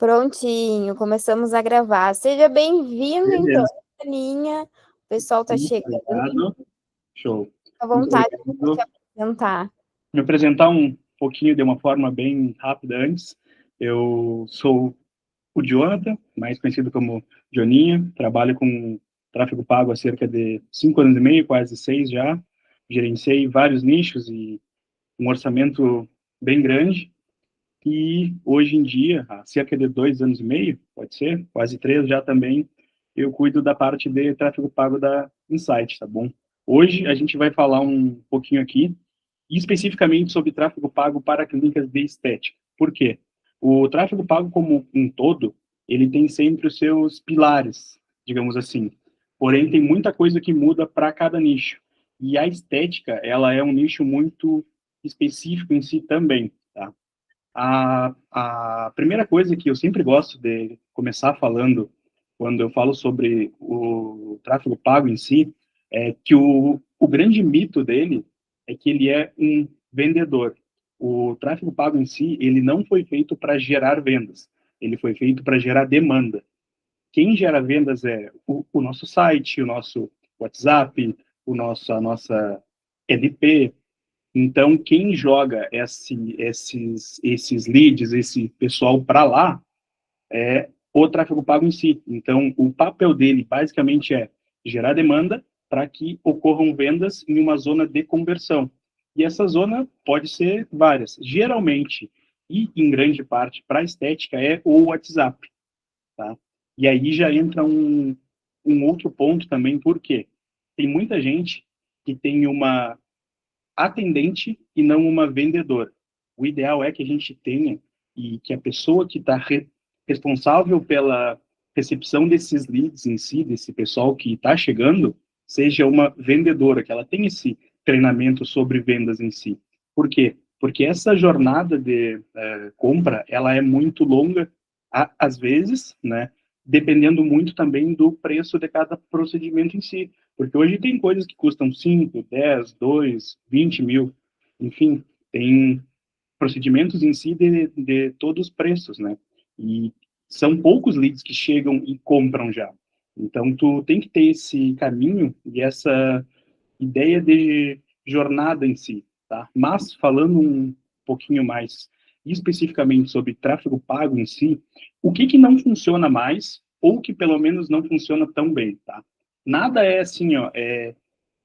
Prontinho, começamos a gravar. Seja bem-vindo, então, Beleza. Aninha. O pessoal está Muito chegando. obrigado. Show. À Muito vontade para se obrigado. apresentar. Me apresentar um pouquinho de uma forma bem rápida antes. Eu sou o Jonathan, mais conhecido como Joninha. Trabalho com tráfego pago há cerca de 5 anos e meio, quase 6 já. Gerenciei vários nichos e um orçamento bem grande. E hoje em dia, há cerca de 2 anos e meio, pode ser, quase 3 já também, eu cuido da parte de tráfego pago da Insight, tá bom? Hoje a gente vai falar um pouquinho aqui, especificamente sobre tráfego pago para clínicas de estética. Por quê? O tráfego pago como um todo, ele tem sempre os seus pilares, digamos assim. Porém, tem muita coisa que muda para cada nicho. E a estética, ela é um nicho muito específico em si também, tá? A primeira coisa que eu sempre gosto de começar falando, quando eu falo sobre o tráfego pago em si, é que o grande mito dele é que ele é um vendedor. O tráfego pago em si, ele não foi feito para gerar vendas, ele foi feito para gerar demanda. Quem gera vendas é o nosso site, o nosso WhatsApp, a nossa LP. Então, quem joga esses leads, esse pessoal para lá, é o tráfego pago em si. Então, o papel dele, basicamente, é gerar demanda para que ocorram vendas em uma zona de conversão. E essa zona pode ser várias. Geralmente, e em grande parte, para a estética, é o WhatsApp. Tá? E aí já entra um outro ponto também, porque tem muita gente que tem uma atendente e não uma vendedora. O ideal é que a gente tenha e que a pessoa que está responsável pela recepção desses leads em si, desse pessoal que está chegando, seja uma vendedora, que ela tenha esse treinamento sobre vendas em si. Por quê? Porque essa jornada de compra, ela é muito longa, às vezes, né? Dependendo muito também do preço de cada procedimento em si. Porque hoje tem coisas que custam 5, 10, 2, 20 mil, enfim, tem procedimentos em si de todos os preços, né? E são poucos leads que chegam e compram já. Então, tu tem que ter esse caminho e essa ideia de jornada em si, tá? Mas, falando um pouquinho mais especificamente sobre tráfego pago em si, o que não funciona mais, ou que pelo menos não funciona tão bem, tá? Nada é assim, ó,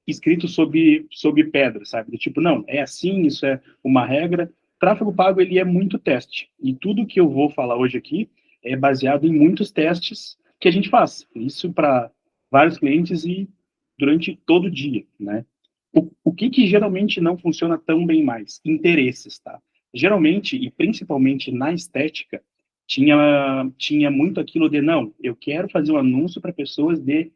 escrito sobre pedra, sabe? Do tipo, não, é assim, isso é uma regra. Tráfego pago, ele é muito teste. E tudo que eu vou falar hoje aqui é baseado em muitos testes que a gente faz. Isso para vários clientes e durante todo o dia, né? O que geralmente não funciona tão bem mais? Interesses, tá? Geralmente, e principalmente na estética, tinha muito aquilo de, não, eu quero fazer um anúncio para pessoas de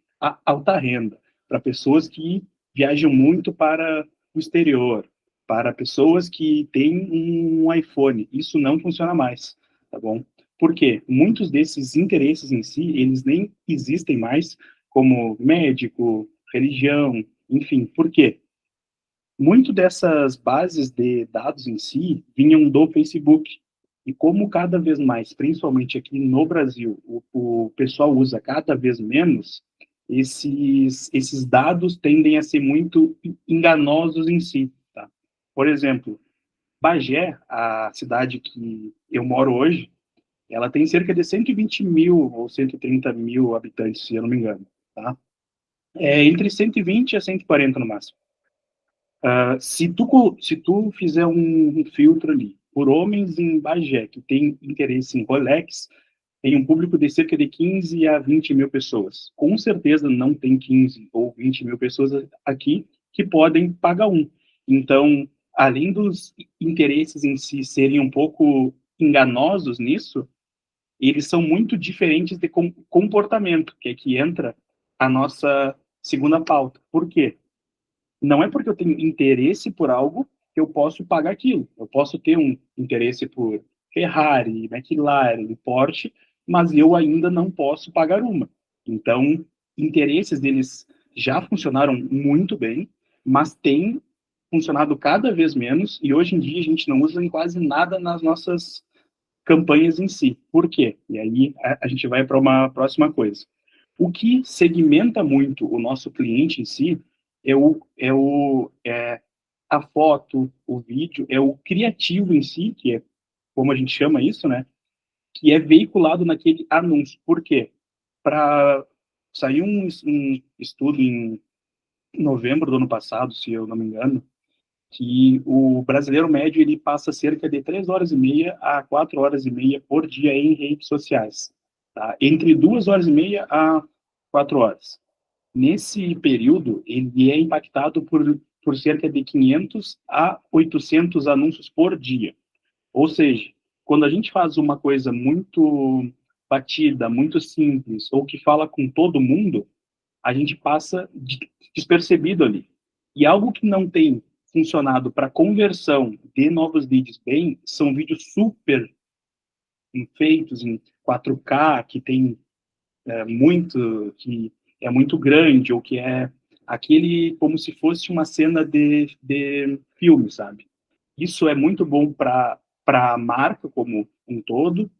alta renda, para pessoas que viajam muito para o exterior, para pessoas que têm um iPhone. Isso não funciona mais, tá bom? Por quê? Muitos desses interesses em si, eles nem existem mais, como médico, religião, enfim. Por quê? Muito dessas bases de dados em si vinham do Facebook. E como cada vez mais, principalmente aqui no Brasil, o pessoal usa cada vez menos, esses dados tendem a ser muito enganosos em si. Tá? Por exemplo, Bagé, a cidade que eu moro hoje, ela tem cerca de 120 mil ou 130 mil habitantes, se eu não me engano. Tá? É entre 120 a 140 no máximo. Se tu fizer um filtro ali por homens em Bagé que tem interesse em Rolex, tem um público de cerca de 15 a 20 mil pessoas. Com certeza não tem 15 ou 20 mil pessoas aqui que podem pagar um. Então, além dos interesses em si serem um pouco enganosos nisso, eles são muito diferentes de comportamento, que é que entra a nossa segunda pauta. Por quê? Não é porque eu tenho interesse por algo que eu posso pagar aquilo. Eu posso ter um interesse por Ferrari, McLaren, Porsche, mas eu ainda não posso pagar uma. Então, interesses deles já funcionaram muito bem, mas têm funcionado cada vez menos e hoje em dia a gente não usa em quase nada nas nossas campanhas em si. Por quê? E aí a gente vai para uma próxima coisa. O que segmenta muito o nosso cliente em si é a foto, o vídeo, é o criativo em si, que é como a gente chama isso, né? Que é veiculado naquele anúncio. Por quê? Para sair um estudo em novembro do ano passado, se eu não me engano, que o brasileiro médio ele passa cerca de 3 horas e meia a 4 horas e meia por dia em redes sociais, tá? Entre 2 horas e meia a 4 horas. Nesse período, ele é impactado por cerca de 500 a 800 anúncios por dia. Ou seja, quando a gente faz uma coisa muito batida, muito simples, ou que fala com todo mundo, a gente passa despercebido ali. E algo que não tem funcionado para conversão de novos leads bem são vídeos super feitos em 4K, que tem que é muito grande, ou que é aquele como se fosse uma cena de filme, sabe? Isso é muito bom para a marca como um todo.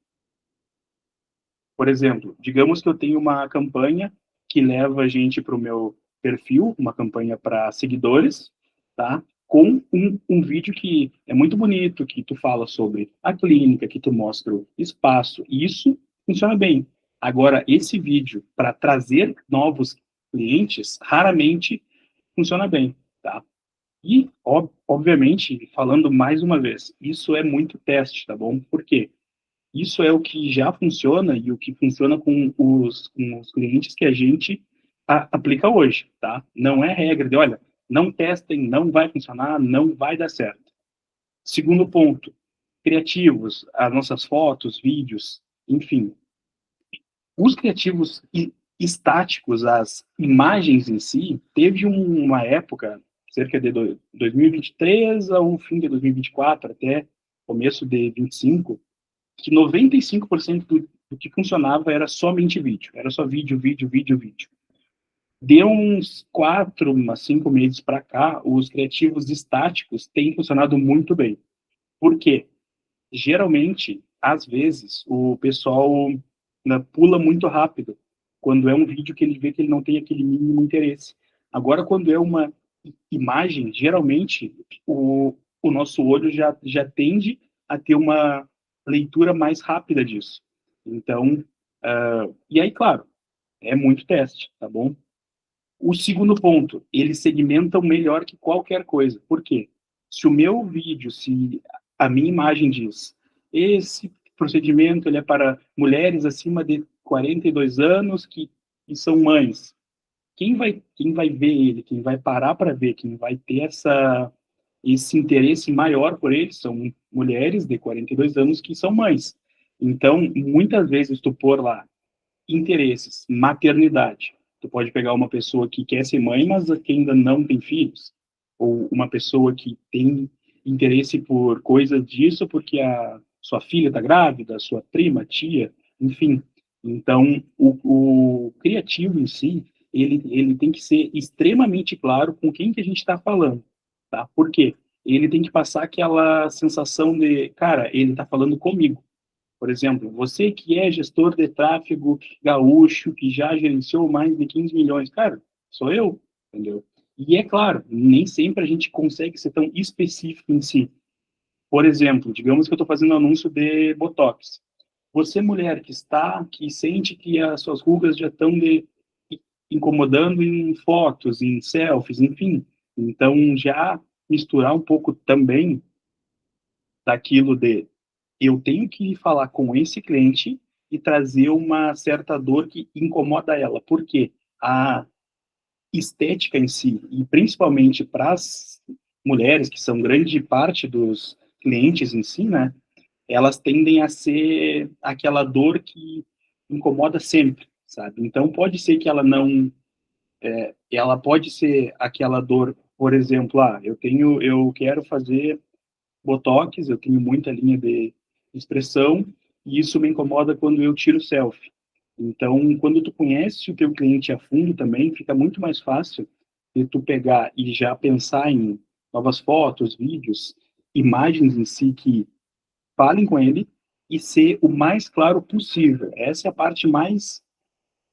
Por exemplo, digamos que eu tenho uma campanha que leva a gente para o meu perfil, uma campanha para seguidores, tá? Com um vídeo que é muito bonito, que tu fala sobre a clínica, que tu mostra o espaço, e isso funciona bem. Agora, esse vídeo para trazer novos clientes, raramente funciona bem, tá? E, obviamente, falando mais uma vez, isso é muito teste, tá bom? Por quê? Isso é o que já funciona e o que funciona com os clientes que a gente aplica hoje, tá? Não é regra de, olha, não testem, não vai funcionar, não vai dar certo. Segundo ponto, criativos, as nossas fotos, vídeos, enfim. Os criativos estáticos, as imagens em si, teve uma época, cerca de 2023 ao fim de 2024, até começo de 25, que 95% do que funcionava era somente vídeo. Era só vídeo, vídeo, vídeo, vídeo. Deu uns 4 a 5 meses para cá, os criativos estáticos têm funcionado muito bem. Por quê? Geralmente, às vezes, o pessoal, né, pula muito rápido quando é um vídeo que ele vê que ele não tem aquele mínimo interesse. Agora, quando é uma imagem, geralmente o nosso olho já tende a ter uma leitura mais rápida disso. Então, e aí, claro, é muito teste, tá bom? O segundo ponto, eles segmentam melhor que qualquer coisa. Por quê? Se o meu vídeo, se a minha imagem diz, esse procedimento ele é para mulheres acima de 42 anos que são mães. Quem vai ver ele, quem vai parar para ver, quem vai ter esse interesse maior por ele são mulheres de 42 anos que são mães. Então, muitas vezes tu pôr lá interesses, maternidade. Tu pode pegar uma pessoa que quer ser mãe, mas que ainda não tem filhos, ou uma pessoa que tem interesse por coisas disso porque a sua filha está grávida, sua prima, tia, enfim. Então, o criativo em si, ele tem que ser extremamente claro com quem que a gente está falando, tá? Por quê? Ele tem que passar aquela sensação de, cara, ele está falando comigo. Por exemplo, você que é gestor de tráfego gaúcho, que já gerenciou mais de 15 milhões, cara, sou eu, entendeu? E é claro, nem sempre a gente consegue ser tão específico em si. Por exemplo, digamos que eu estou fazendo um anúncio de Botox. Você, mulher, que sente que as suas rugas já estão incomodando em fotos, em selfies, enfim. Então, já misturar um pouco também daquilo de eu tenho que falar com esse cliente e trazer uma certa dor que incomoda ela. Por quê? A estética em si, e principalmente para as mulheres, que são grande parte dos clientes em si, né? Elas tendem a ser aquela dor que incomoda sempre, sabe? Então pode ser que ela não, ela pode ser aquela dor, por exemplo, eu quero fazer botox, eu tenho muita linha de expressão e isso me incomoda quando eu tiro selfie. Então, quando tu conhece o teu cliente a fundo também, fica muito mais fácil de tu pegar e já pensar em novas fotos, vídeos, imagens em si que falem com ele e ser o mais claro possível. Essa é a parte mais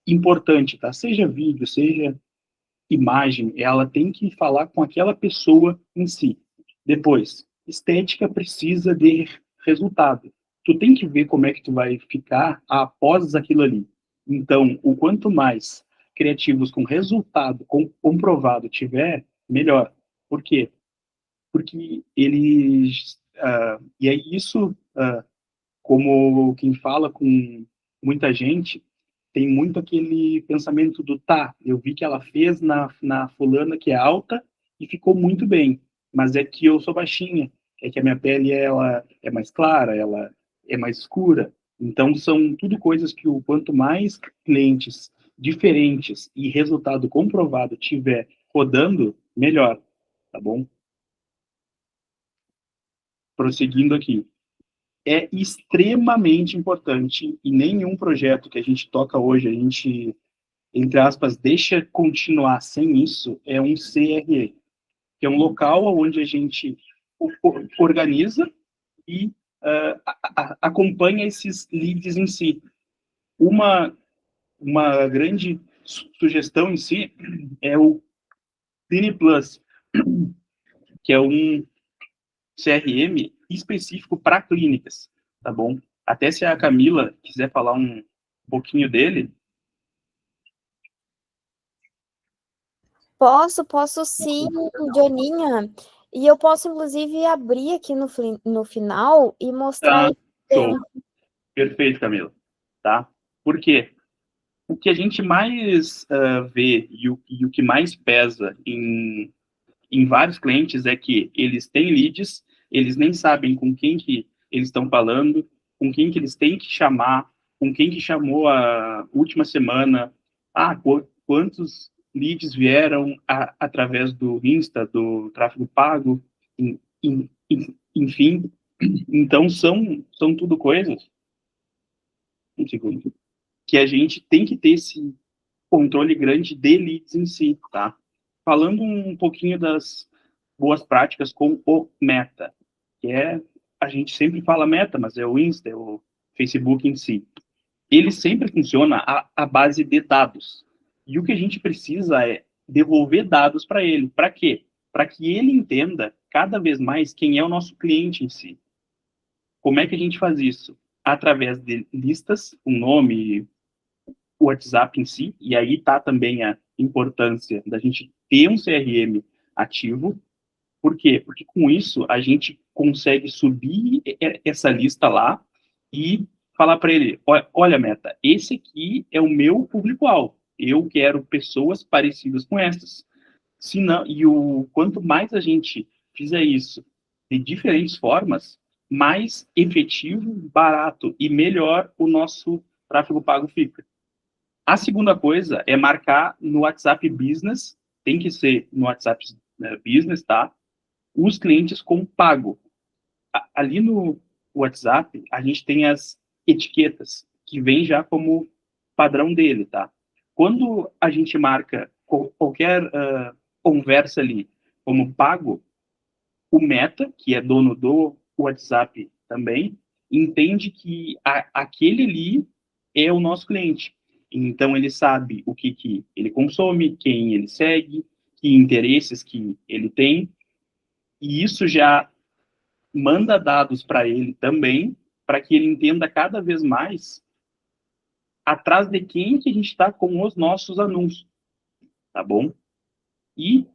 importante, tá? Seja vídeo, seja imagem, ela tem que falar com aquela pessoa em si. Depois, estética precisa de resultado. Tu tem que ver como é que tu vai ficar após aquilo ali. Então, o quanto mais criativos com resultado comprovado tiver, melhor. Por quê? Porque eles... e aí isso, como quem fala com muita gente, tem muito aquele pensamento do tá, eu vi que ela fez na fulana que é alta e ficou muito bem, mas é que eu sou baixinha, é que a minha pele ela é mais clara, ela é mais escura. Então são tudo coisas que o quanto mais clientes diferentes e resultado comprovado tiver rodando, melhor, tá bom? Prosseguindo aqui. É extremamente importante e nenhum projeto que a gente toca hoje, a gente entre aspas, deixa continuar sem isso, é um CRE, que é um local onde a gente organiza e acompanha esses leads em si. Uma, uma grande sugestão em si é o Cine Plus, que é um CRM específico para clínicas, tá bom? Até se a Camila quiser falar um pouquinho dele. Posso sim, Joaninha. E eu posso, inclusive, abrir aqui no final e mostrar Ah, esse show. exemplo. Perfeito, Camila. Tá? Por quê? O que a gente mais vê e o que mais pesa em vários clientes é que eles têm leads, eles nem sabem com quem que eles estão falando, com quem que eles têm que chamar, com quem que chamou a última semana, quantos leads vieram através do Insta, do tráfego pago, enfim. Então, são tudo coisas, um segundo, que a gente tem que ter esse controle grande de leads em si, tá? Falando um pouquinho das boas práticas com o Meta, que é, a gente sempre fala Meta, mas é o Insta, é o Facebook em si. Ele sempre funciona à base de dados. E o que a gente precisa é devolver dados para ele. Para quê? Para que ele entenda cada vez mais quem é o nosso cliente em si. Como é que a gente faz isso? Através de listas, um nome, o WhatsApp em si, e aí está também a importância da gente ter um CRM ativo. Por quê? Porque com isso a gente consegue subir essa lista lá e falar para ele, olha, Meta, esse aqui é o meu público-alvo. Eu quero pessoas parecidas com essas. Se não, e o quanto mais a gente fizer isso de diferentes formas, mais efetivo, barato e melhor o nosso tráfego pago fica. A segunda coisa é marcar no WhatsApp Business, tem que ser no WhatsApp Business, tá? Os clientes com pago. Ali no WhatsApp, a gente tem as etiquetas, que vem já como padrão dele, tá? Quando a gente marca qualquer conversa ali como pago, o Meta, que é dono do WhatsApp também, entende que aquele ali é o nosso cliente. Então, ele sabe o que ele consome, quem ele segue, que interesses que ele tem, e isso já manda dados para ele também, para que ele entenda cada vez mais atrás de quem que a gente está com os nossos anúncios, tá bom? E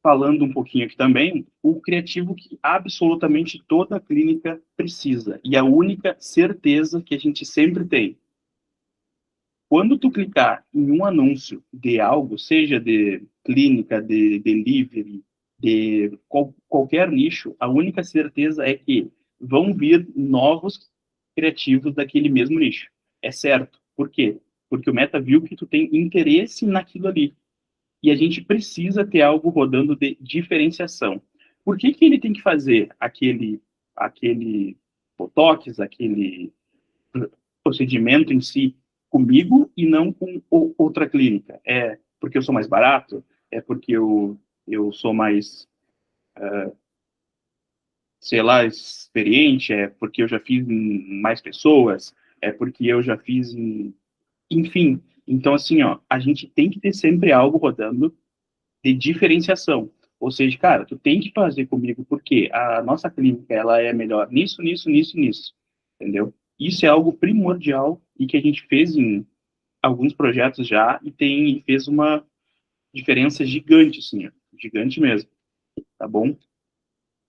falando um pouquinho aqui também, o criativo que absolutamente toda clínica precisa, e a única certeza que a gente sempre tem. Quando tu clicar em um anúncio de algo, seja de clínica, de delivery, de qualquer nicho, a única certeza é que vão vir novos criativos daquele mesmo nicho. É certo. Por quê? Porque o Meta viu que tu tem interesse naquilo ali. E a gente precisa ter algo rodando de diferenciação. Por que que ele tem que fazer aquele botox, aquele procedimento em si comigo e não com outra clínica? É porque eu sou mais barato? É porque eu sou mais sei lá, experiente, é porque eu já fiz em mais pessoas, é porque eu já fiz em... Enfim, então assim, ó, a gente tem que ter sempre algo rodando de diferenciação. Ou seja, cara, tu tem que fazer comigo porque a nossa clínica, ela é melhor nisso, nisso, nisso, nisso, entendeu? Isso é algo primordial e que a gente fez em alguns projetos já e fez uma diferença gigante, assim, ó, gigante mesmo, tá bom?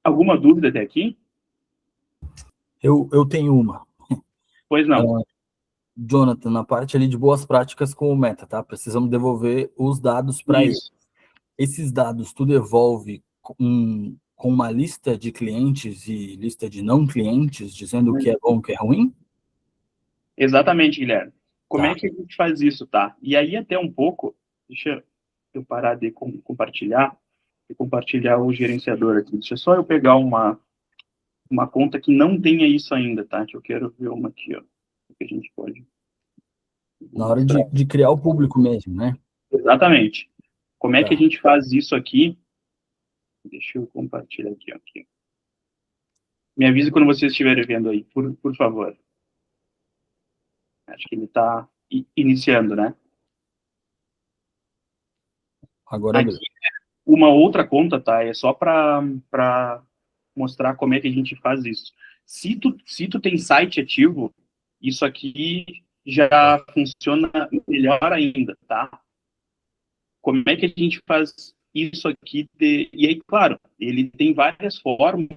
Alguma dúvida até aqui? Eu tenho uma. Pois não. Jonathan, na parte ali de boas práticas com o Meta, tá? Precisamos devolver os dados para ele. Isso. Esses dados tu devolve com uma lista de clientes e lista de não clientes, dizendo o que é bom e o que é ruim? Exatamente, Guilherme. Como é Tá. que a gente faz isso, tá? E aí até um pouco, deixa eu parar de compartilhar e compartilhar o gerenciador aqui. Deixa só eu pegar uma conta que não tenha isso ainda, tá? Que eu quero ver uma aqui, ó, que a gente pode Na hora mostrar. de criar o público mesmo, né? Exatamente. Como é que a Tá. gente faz isso aqui? Deixa eu compartilhar aqui, ó, aqui. Me avise quando vocês estiverem vendo aí, por favor. Acho que ele está iniciando, né? Agora Aqui, abriu. uma outra conta, tá? É só para mostrar como é que a gente faz isso. Se tu tem site ativo, isso aqui já funciona melhor ainda, tá? Como é que a gente faz isso aqui? E aí, claro, ele tem várias formas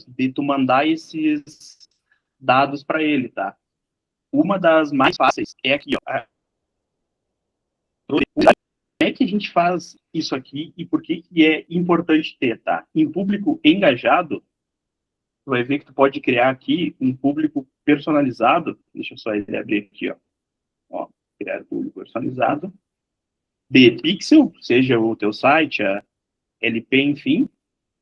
de tu mandar esses dados para ele, tá? Uma das mais fáceis é aqui, ó. Como é que a gente faz isso aqui e por que que é importante ter, tá? Em público engajado, tu vai ver que tu pode criar aqui um público personalizado. Deixa eu só ele abrir aqui, ó. Ó, criar público personalizado de pixel, seja o teu site, a LP, enfim,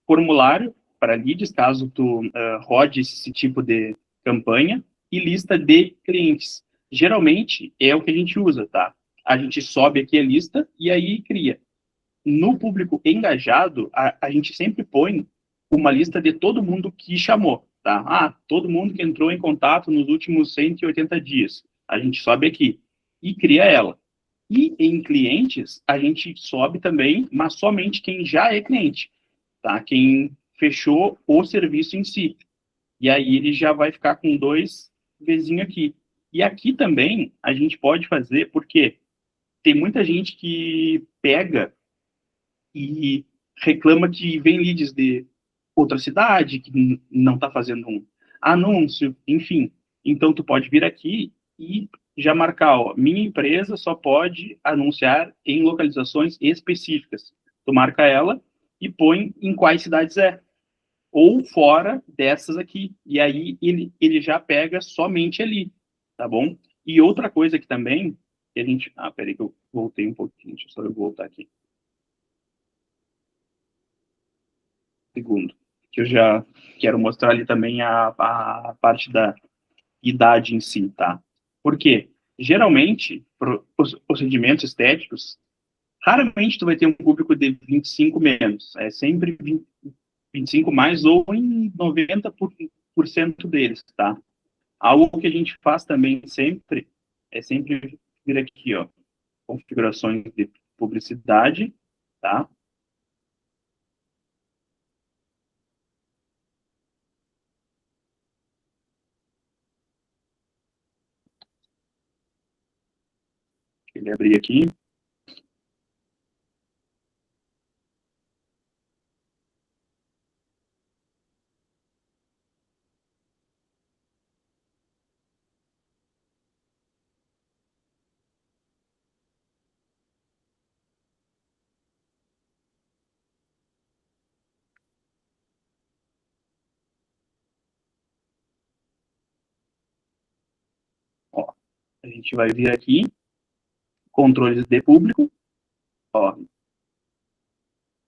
formulário para leads, caso tu rode esse tipo de campanha, e lista de clientes. Geralmente é o que a gente usa, tá? A gente sobe aqui a lista e aí cria. No público engajado, a gente sempre põe uma lista de todo mundo que chamou, tá? Ah, todo mundo que entrou em contato nos últimos 180 dias. A gente sobe aqui e cria ela. E em clientes, a gente sobe também, mas somente quem já é cliente, tá? Quem fechou o serviço em si. E aí ele já vai ficar com dois vizinhos aqui. E aqui também a gente pode fazer, porque tem muita gente que pega e reclama que vem leads de outra cidade, que não está fazendo um anúncio, enfim. Então, tu pode vir aqui e já marcar, ó, minha empresa só pode anunciar em localizações específicas. Tu marca ela e põe em quais cidades é. Ou fora dessas aqui. E aí ele já pega somente ali, tá bom? E outra coisa que também, que a gente... Ah, peraí que eu voltei um pouquinho, deixa eu só eu voltar aqui. Segundo, que eu já quero mostrar ali também a parte da idade em si, tá? Por quê? Geralmente, os procedimentos estéticos, raramente tu vai ter um público de 25 menos. É sempre 25 mais ou em 90% deles, tá? Algo que a gente faz também sempre é sempre vir aqui, ó, configurações de publicidade, tá? Ele abrir aqui. Ó, a gente vai vir aqui, controles de público, ó,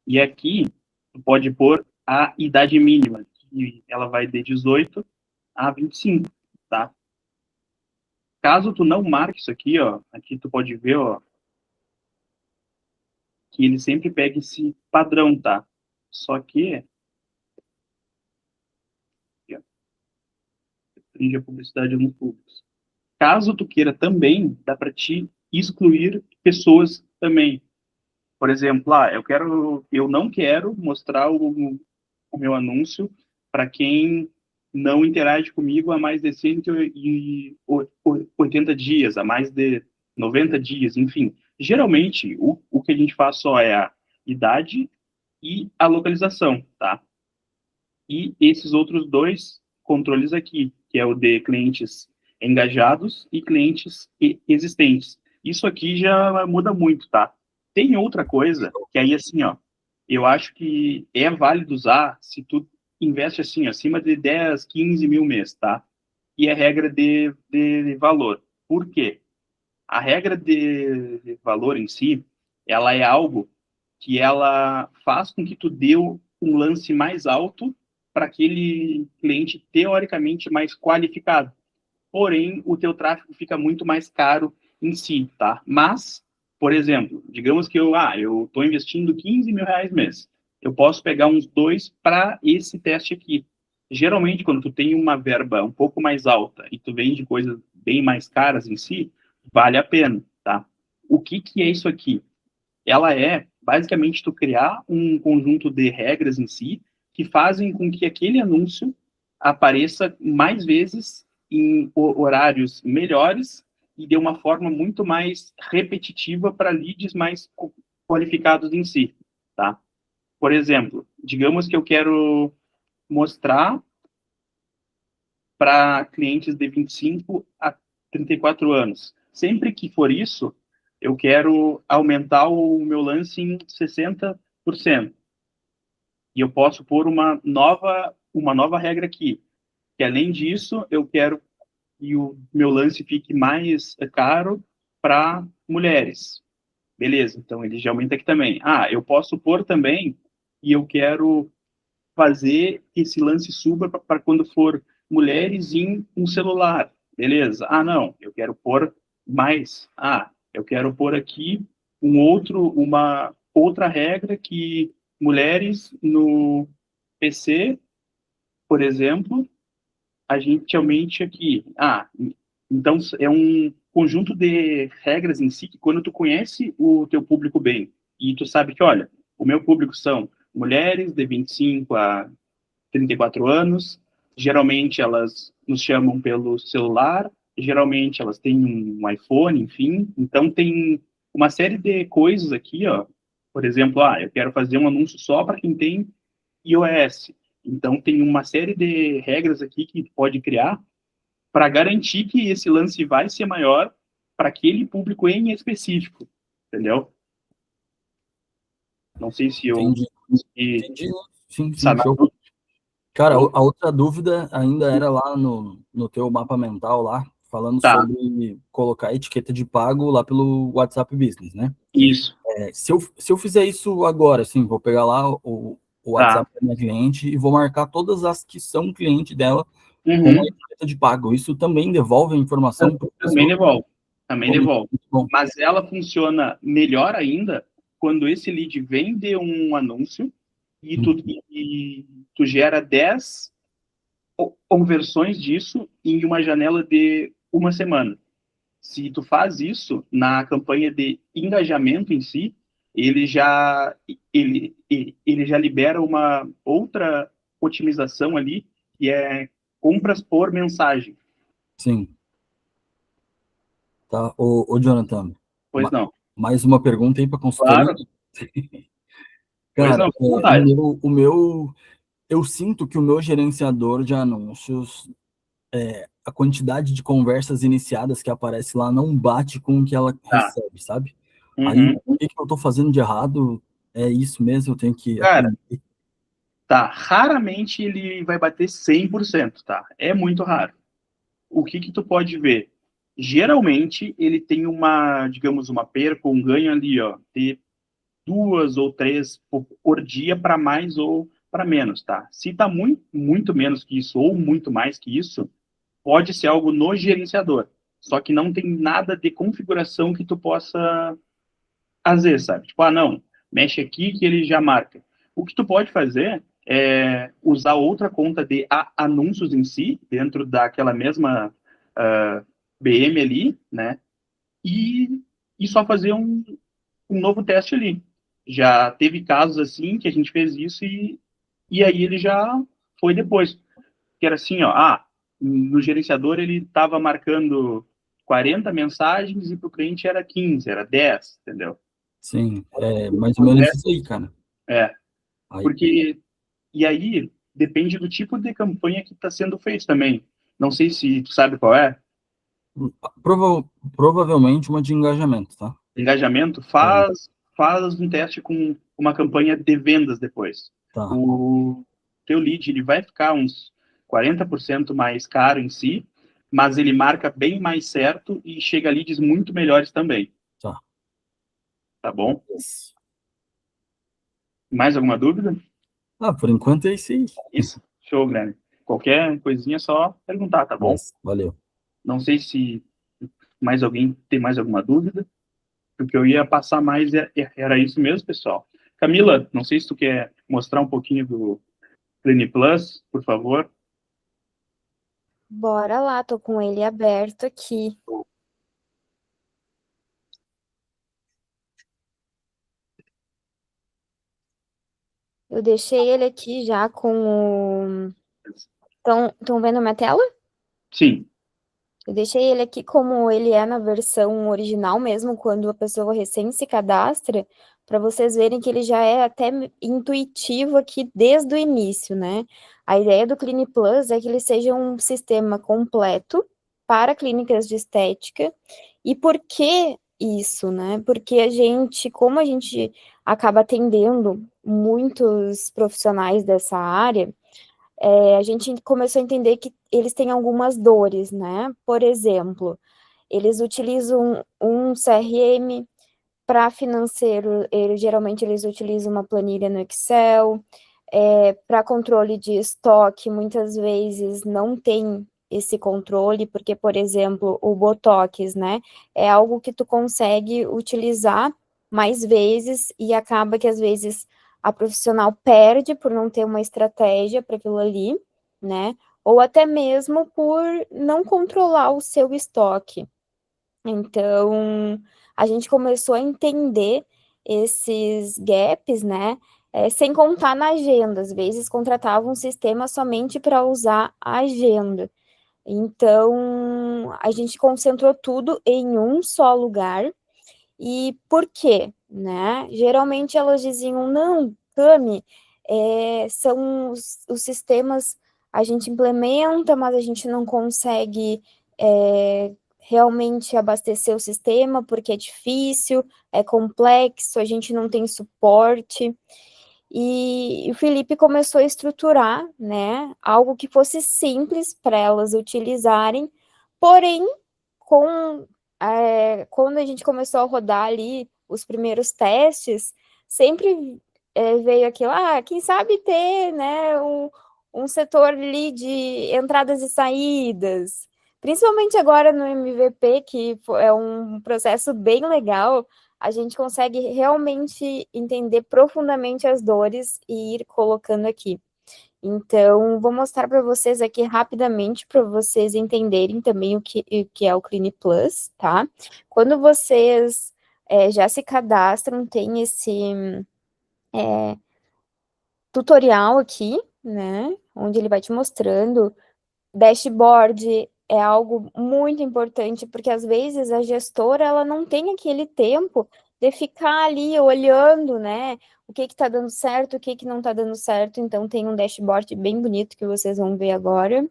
e aqui tu pode pôr a idade mínima, que ela vai de 18 a 25, tá? Caso tu não marque isso aqui, ó, aqui tu pode ver, ó, que ele sempre pega esse padrão, tá? Só que aqui, ó, restringe a publicidade nos públicos. Caso tu queira também, dá para te excluir pessoas também. Por exemplo, eu não quero mostrar o meu anúncio para quem não interage comigo há mais de 180 dias, há mais de 90 dias, enfim. Geralmente, o que a gente faz só é a idade e a localização, tá? E esses outros dois controles aqui, que é o de clientes engajados e clientes existentes. Isso aqui já muda muito, tá? Tem outra coisa que aí, assim, ó, eu acho que é válido usar se tu investe, assim, acima de 10, 15 mil mês, tá? E é regra de valor. Por quê? A regra de valor em si, ela é algo que ela faz com que tu dê um lance mais alto para aquele cliente teoricamente mais qualificado. Porém, o teu tráfego fica muito mais caro em si, tá? Mas, por exemplo, digamos que eu estou investindo 15 mil reais mês. Eu posso pegar uns 2 para esse teste aqui. Geralmente, quando tu tem uma verba um pouco mais alta e tu vende coisas bem mais caras em si, vale a pena, tá? O que é isso aqui? Ela é, basicamente, tu criar um conjunto de regras em si que fazem com que aquele anúncio apareça mais vezes em horários melhores e de uma forma muito mais repetitiva para leads mais qualificados em si, tá? Por exemplo, digamos que eu quero mostrar para clientes de 25 a 34 anos. Sempre que for isso, eu quero aumentar o meu lance em 60%. E eu posso pôr uma nova regra aqui, que além disso, eu quero que o meu lance fique mais caro para mulheres. Beleza, então ele já aumenta aqui também. Eu posso pôr também e eu quero fazer esse lance suba para quando for mulheres em um celular. Beleza? Não, eu quero pôr mais. Eu quero pôr aqui uma outra regra que mulheres no PC, por exemplo, a gente aumente aqui. Então é um conjunto de regras em si que quando tu conhece o teu público bem e tu sabe que, olha, o meu público são mulheres de 25 a 34 anos, geralmente elas nos chamam pelo celular, geralmente elas têm um iPhone, enfim, então tem uma série de coisas aqui, ó. Por exemplo, eu quero fazer um anúncio só para quem tem iOS. Então tem uma série de regras aqui que pode criar para garantir que esse lance vai ser maior para aquele público em específico, entendeu? Não sei se eu Entendi. consegui Entendi. Sim, sanar show. tudo. Cara, a outra dúvida ainda era lá no teu mapa mental lá, falando Tá. sobre colocar etiqueta de pago lá pelo WhatsApp Business, né? Isso. Se eu fizer isso agora, assim, vou pegar lá o WhatsApp da minha cliente e vou marcar todas as que são cliente dela com a etiqueta de pago. Isso também devolve a informação para o Também devolve. Também devolve. Bom. Mas ela funciona melhor ainda quando esse lead vem de um anúncio e tu gera 10 conversões disso em uma janela de uma semana. Se tu faz isso na campanha de engajamento em si, ele já libera uma outra otimização ali, que é compras por mensagem. Sim. Tá. Ô Jonathan, Pois não. mais uma pergunta aí para consultoria. Claro. Cara, Pois não, o meu, eu sinto que o meu gerenciador de anúncios, a quantidade de conversas iniciadas que aparece lá não bate com o que ela recebe, sabe? Aí, o que eu tô fazendo de errado? É isso mesmo, eu tenho que Cara, aprender. raramente ele vai bater 100%, tá? É muito raro. O que tu pode ver? Geralmente, ele tem digamos, uma perca, um ganho ali, ó, de 2 ou 3 por dia para mais ou para menos, tá? Se tá muito, muito menos que isso ou muito mais que isso, pode ser algo no gerenciador. Só que não tem nada de configuração que tu possa fazer, sabe? Tipo, não, mexe aqui que ele já marca. O que tu pode fazer é usar outra conta de anúncios em si, dentro daquela mesma BM ali, né? E só fazer um novo teste ali. Já teve casos assim que a gente fez isso e aí ele já foi depois. Que era assim, ó, no gerenciador ele estava marcando 40 mensagens e para o cliente era 15, era 10, entendeu? Sim, é mais ou menos isso aí, cara. Aí. Porque, e aí, depende do tipo de campanha que está sendo feito também. Não sei se tu sabe qual é. Provavelmente uma de engajamento, tá? Engajamento, faz um teste com uma campanha de vendas depois. Tá. O teu lead ele vai ficar uns 40% mais caro em si, mas ele marca bem mais certo e chega a leads muito melhores também. Tá. Tá bom? Mais alguma dúvida? Por enquanto é isso aí. Isso, show, Guilherme. Qualquer coisinha é só perguntar, tá bom? Nossa, valeu. Não sei se mais alguém tem mais alguma dúvida. O que eu ia passar mais era isso mesmo, pessoal. Camila, não sei se tu quer mostrar um pouquinho do Plane Plus, por favor. Bora lá, tô com ele aberto aqui. Eu deixei ele aqui já com o... Estão vendo a minha tela? Sim. Eu deixei ele aqui como ele é na versão original mesmo, quando a pessoa recém se cadastra, para vocês verem que ele já é até intuitivo aqui desde o início, né? A ideia do Clini Plus é que ele seja um sistema completo para clínicas de estética. E por que isso, né? Porque como a gente acaba atendendo muitos profissionais dessa área, a gente começou a entender que eles têm algumas dores, né? Por exemplo, eles utilizam um CRM para financeiro, geralmente eles utilizam uma planilha no Excel, para controle de estoque, muitas vezes não tem esse controle, porque, por exemplo, o Botox, né, é algo que tu consegue utilizar mais vezes e acaba que, às vezes, a profissional perde por não ter uma estratégia para aquilo ali, né, ou até mesmo por não controlar o seu estoque. Então, a gente começou a entender esses gaps, né? Sem contar na agenda. Às vezes contratava um sistema somente para usar a agenda. Então, a gente concentrou tudo em um só lugar. E por quê? Né? Geralmente elas diziam, não, Cami, são os sistemas a gente implementa, mas a gente não consegue realmente abastecer o sistema porque é difícil, é complexo, a gente não tem suporte. E o Felipe começou a estruturar, né, algo que fosse simples para elas utilizarem, porém, quando a gente começou a rodar ali os primeiros testes, sempre veio aquilo, quem sabe ter, né, um setor ali de entradas e saídas, principalmente agora no MVP, que é um processo bem legal, a gente consegue realmente entender profundamente as dores e ir colocando aqui. Então, vou mostrar para vocês aqui rapidamente, para vocês entenderem também o que é o Clini Plus, tá? Quando vocês já se cadastram, tem esse tutorial aqui, né? Onde ele vai te mostrando. Dashboard é algo muito importante, porque às vezes a gestora, ela não tem aquele tempo de ficar ali olhando, né, o que está dando certo, o que não está dando certo, então tem um dashboard bem bonito que vocês vão ver agora.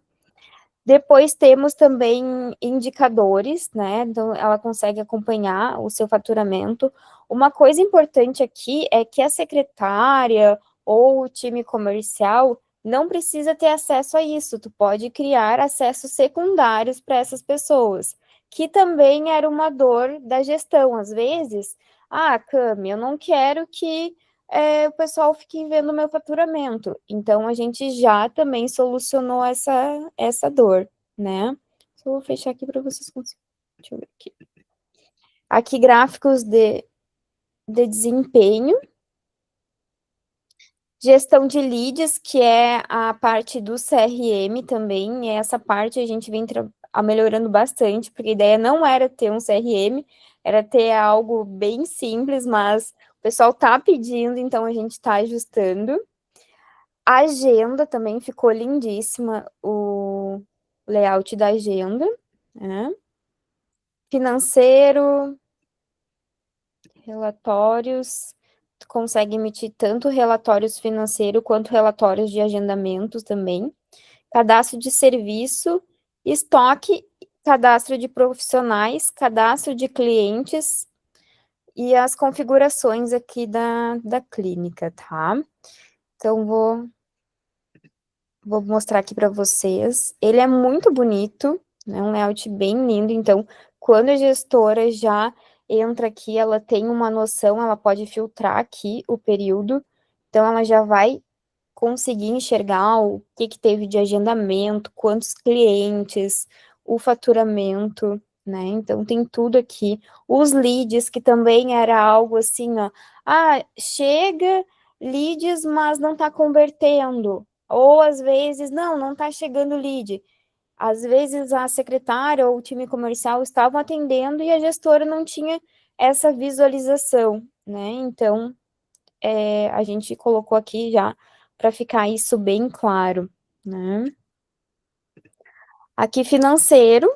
Depois temos também indicadores, né, então ela consegue acompanhar o seu faturamento. Uma coisa importante aqui é que a secretária ou o time comercial não precisa ter acesso a isso, tu pode criar acessos secundários para essas pessoas, que também era uma dor da gestão, às vezes, Cami, eu não quero que o pessoal fique vendo o meu faturamento, então a gente já também solucionou essa dor, né? Só vou fechar aqui para vocês conseguirem, deixa eu ver aqui. Aqui gráficos de desempenho, Gestão de leads, que é a parte do CRM também, e essa parte a gente vem melhorando bastante, porque a ideia não era ter um CRM, era ter algo bem simples, mas o pessoal está pedindo, então a gente está ajustando. A agenda também ficou lindíssima, o layout da agenda, né? Financeiro, relatórios, tu consegue emitir tanto relatórios financeiros quanto relatórios de agendamentos também. Cadastro de serviço, estoque, cadastro de profissionais, cadastro de clientes e as configurações aqui da clínica, tá? Então, vou mostrar aqui para vocês. Ele é muito bonito, né? Um layout bem lindo. Então, quando a gestora já entra aqui, ela tem uma noção, ela pode filtrar aqui o período. Então, ela já vai conseguir enxergar o que teve de agendamento, quantos clientes, o faturamento, né? Então, tem tudo aqui. Os leads, que também era algo assim, ó. Ah, chega leads, mas não está convertendo. Ou às vezes, não está chegando lead. Às vezes a secretária ou o time comercial estavam atendendo e a gestora não tinha essa visualização, né? Então, a gente colocou aqui já para ficar isso bem claro, né? Aqui financeiro,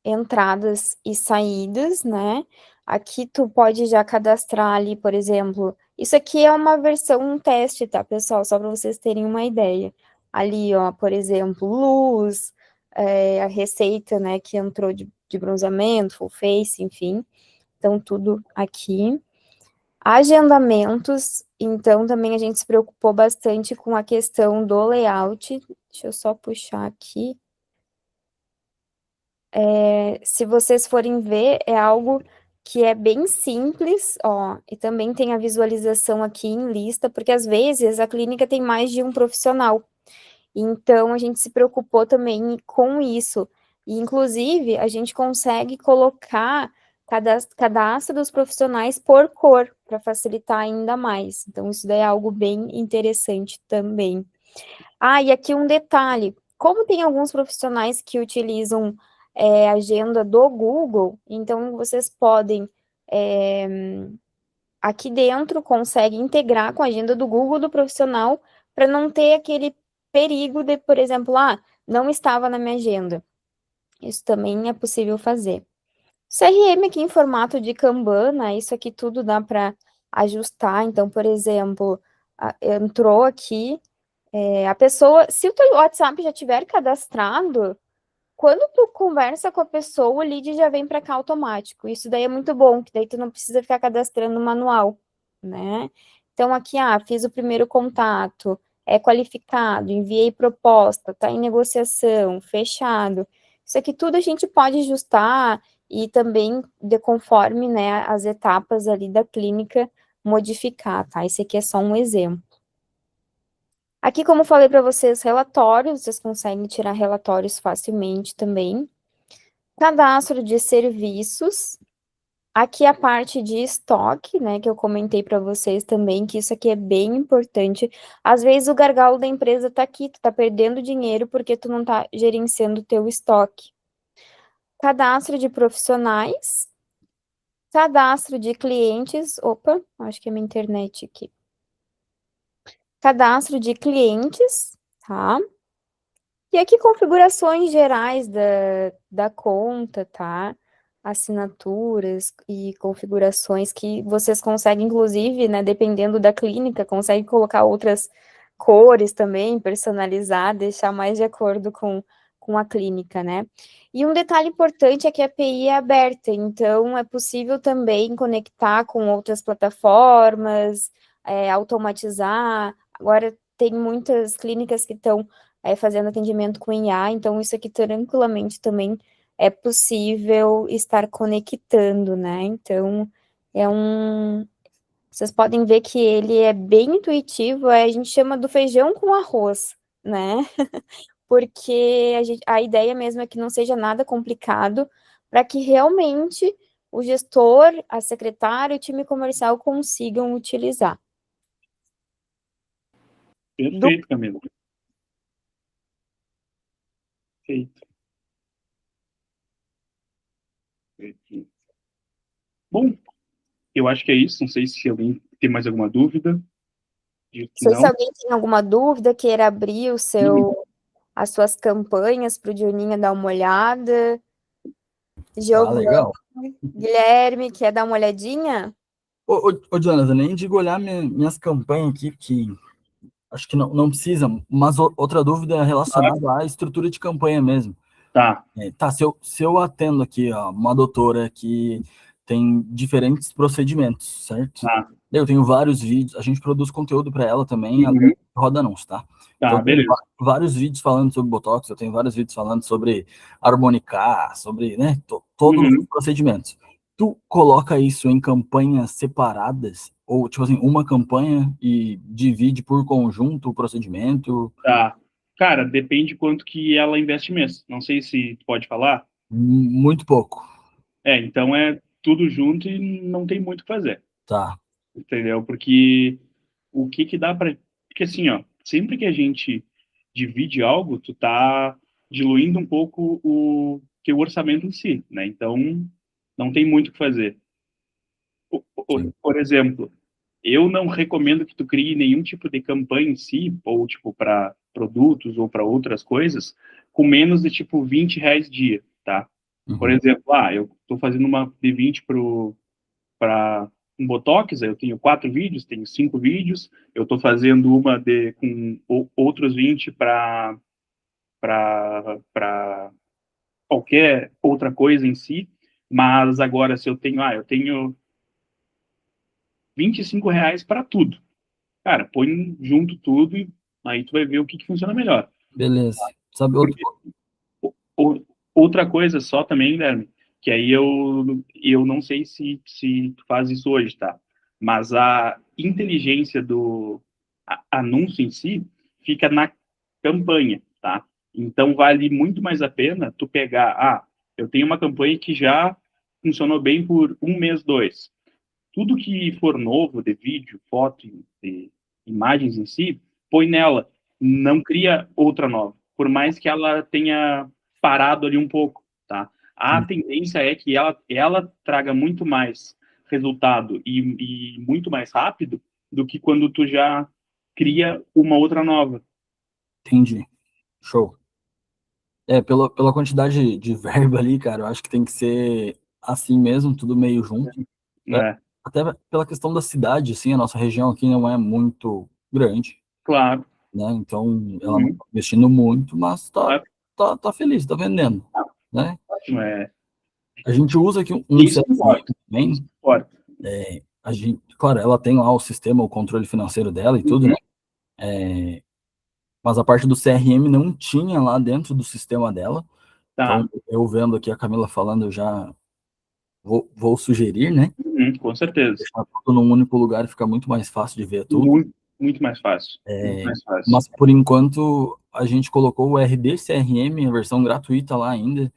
entradas e saídas, né? Aqui tu pode já cadastrar ali, por exemplo, isso aqui é uma versão, um teste, tá, pessoal? Só para vocês terem uma ideia. Ali, ó, por exemplo, luz, a receita, né, que entrou de bronzeamento, full face, enfim. Então, tudo aqui. Agendamentos, então também a gente se preocupou bastante com a questão do layout. Deixa eu só puxar aqui. Se vocês forem ver, é algo que é bem simples, ó, e também tem a visualização aqui em lista, porque às vezes a clínica tem mais de um profissional. Então a gente se preocupou também com isso. E, inclusive, a gente consegue colocar cadastro dos profissionais por cor, para facilitar ainda mais. Então, isso daí é algo bem interessante também. Ah, e aqui um detalhe: como tem alguns profissionais que utilizam agenda do Google, então vocês podem, aqui dentro, consegue integrar com a agenda do Google do profissional, para não ter aquele perigo de, por exemplo, não estava na minha agenda. Isso também é possível fazer. CRM aqui em formato de Kanban, né? Isso aqui tudo dá para ajustar. Então, por exemplo, entrou aqui, a pessoa, se o teu WhatsApp já tiver cadastrado, quando tu conversa com a pessoa, o lead já vem para cá automático. Isso daí é muito bom, que daí tu não precisa ficar cadastrando manual, né? Então, aqui, fiz o primeiro contato, é qualificado, enviei proposta, tá em negociação, fechado. Isso aqui tudo a gente pode ajustar e também, de conforme, né, as etapas ali da clínica, modificar, tá? Esse aqui é só um exemplo. Aqui, como falei para vocês, relatórios, vocês conseguem tirar relatórios facilmente também. Cadastro de serviços. Aqui a parte de estoque, né, que eu comentei para vocês também, que isso aqui é bem importante. Às vezes o gargalo da empresa tá aqui, tu tá perdendo dinheiro porque tu não tá gerenciando o teu estoque. Cadastro de profissionais. Cadastro de clientes. Opa, acho que é minha internet aqui. Cadastro de clientes, tá? E aqui configurações gerais da conta, tá? Assinaturas e configurações que vocês conseguem, inclusive, né, dependendo da clínica, conseguem colocar outras cores também, personalizar, deixar mais de acordo com a clínica, né? E um detalhe importante é que a API é aberta, então é possível também conectar com outras plataformas, automatizar. Agora, tem muitas clínicas que estão fazendo atendimento com IA, então isso aqui tranquilamente também é possível estar conectando, né? Então, vocês podem ver que ele é bem intuitivo, a gente chama do feijão com arroz, né? Porque a ideia mesmo é que não seja nada complicado, para que realmente o gestor, a secretária e o time comercial consigam utilizar. Perfeito, Camila. Perfeito. Bom, eu acho que é isso. Não sei se alguém tem mais alguma dúvida. Não sei se alguém tem alguma dúvida, queira abrir as suas campanhas para o Dioninha dar uma olhada. Giovanni, legal. Guilherme, quer dar uma olhadinha? Ô, Jonathan, nem digo olhar minhas campanhas aqui, que acho que não precisa, mas outra dúvida é relacionada à estrutura de campanha mesmo. Tá. Tá, se eu atendo aqui, ó, uma doutora que tem diferentes procedimentos, certo? Tá. Eu tenho vários vídeos, a gente produz conteúdo para ela também, ela roda anúncio, tá? Então, Tá, beleza. vários vídeos falando sobre Botox, eu tenho vários vídeos falando sobre harmonicar, sobre, né, todos os procedimentos. Tu coloca isso em campanhas separadas, ou, tipo assim, uma campanha e divide por conjunto o procedimento? Tá. Cara, depende quanto que ela investe mês. Não sei se tu pode falar. Muito pouco. Então é tudo junto e não tem muito o que fazer. Tá. Entendeu? Porque o que dá para... Porque assim, ó, sempre que a gente divide algo, tu tá diluindo um pouco o orçamento em si, né? Então, não tem muito o que fazer. Por exemplo, eu não recomendo que tu crie nenhum tipo de campanha em si, ou tipo para produtos ou para outras coisas, com menos de tipo R$ 20 dia, tá? Por exemplo, eu estou fazendo uma de 20 para um Botox, eu tenho 4 vídeos, tenho 5 vídeos, eu estou fazendo uma com outros 20 para qualquer outra coisa em si, mas agora se eu tenho R$ 25 para tudo. Cara, põe junto tudo e aí tu vai ver o que funciona melhor. Beleza. Sabe Porque outra coisa só também, Guilherme, que aí eu não sei se tu faz isso hoje, tá? Mas a inteligência do anúncio em si fica na campanha, tá? Então vale muito mais a pena tu pegar, eu tenho uma campanha que já funcionou bem por um mês, dois. Tudo que for novo de vídeo, foto, de imagens em si, põe nela. Não cria outra nova. Por mais que ela tenha parado ali um pouco, tá? A tendência é que ela traga muito mais resultado e muito mais rápido do que quando tu já cria uma outra nova. Entendi. Show. Pela quantidade de verba ali, cara, eu acho que tem que ser assim mesmo, tudo meio junto. Até pela questão da cidade, assim, a nossa região aqui não é muito grande. Claro. Né? Então, ela não está investindo muito, mas tá feliz, tá vendendo. Né? A gente usa aqui um CRM também. Claro, ela tem lá o sistema, o controle financeiro dela e tudo, né? Mas a parte do CRM não tinha lá dentro do sistema dela. Então, eu vendo aqui a Camila falando, eu já vou sugerir, né? Com certeza. Deixar tudo num único lugar fica muito mais fácil de ver tudo. Muito mais fácil. Muito mais fácil. Mas, por enquanto, a gente colocou o RD CRM, a versão gratuita lá ainda.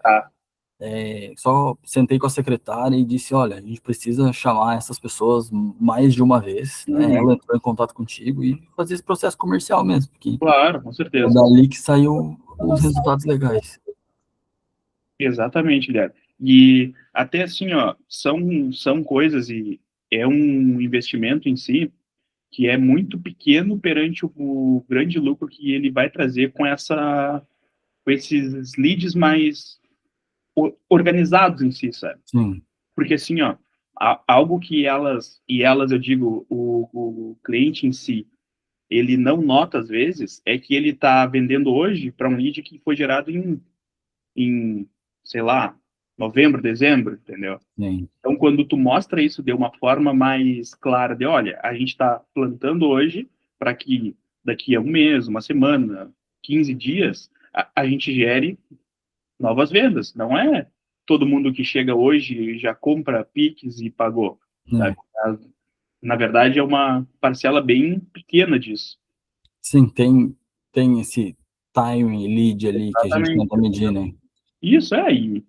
Só sentei com a secretária e disse, olha, a gente precisa chamar essas pessoas mais de uma vez, né? Ela entrou em contato contigo e fazer esse processo comercial mesmo. Claro, com certeza. É dali que saiu os resultados legais. Exatamente, Guilherme. E até assim, ó, são coisas e é um investimento em si que é muito pequeno perante o grande lucro que ele vai trazer com esses leads mais organizados em si, sabe? Sim. Porque assim, ó, algo que elas eu digo, o cliente em si, ele não nota às vezes, é que ele está vendendo hoje para um lead que foi gerado em, sei lá, novembro, dezembro, entendeu? Sim. Então, quando tu mostra isso de uma forma mais clara, de olha, a gente está plantando hoje para que daqui a um mês, uma semana, 15 dias, a gente gere novas vendas. Não é todo mundo que chega hoje já compra Pix e pagou. Sabe? Na verdade, é uma parcela bem pequena disso. Sim, tem esse time lead ali que a gente tenta medir, né? Isso, e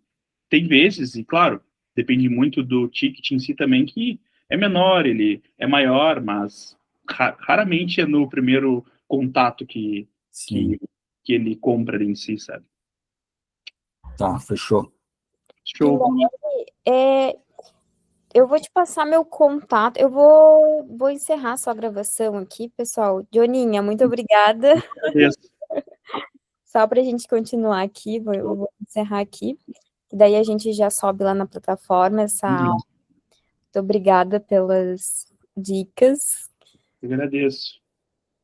tem vezes, e claro, depende muito do ticket em si também, que é menor, ele é maior, mas raramente é no primeiro contato que ele compra em si, sabe? Tá, fechou. Show. Eu vou te passar meu contato. Eu vou encerrar sua gravação aqui, pessoal. Joninha, muito obrigada. Só para a gente continuar aqui, eu vou encerrar aqui. Daí a gente já sobe lá na plataforma essa aula. Muito obrigada pelas dicas. Eu agradeço.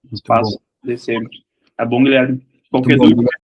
Muito Espaço bom. de sempre. Tá bom, Guilherme? Qualquer Muito bom, dúvida,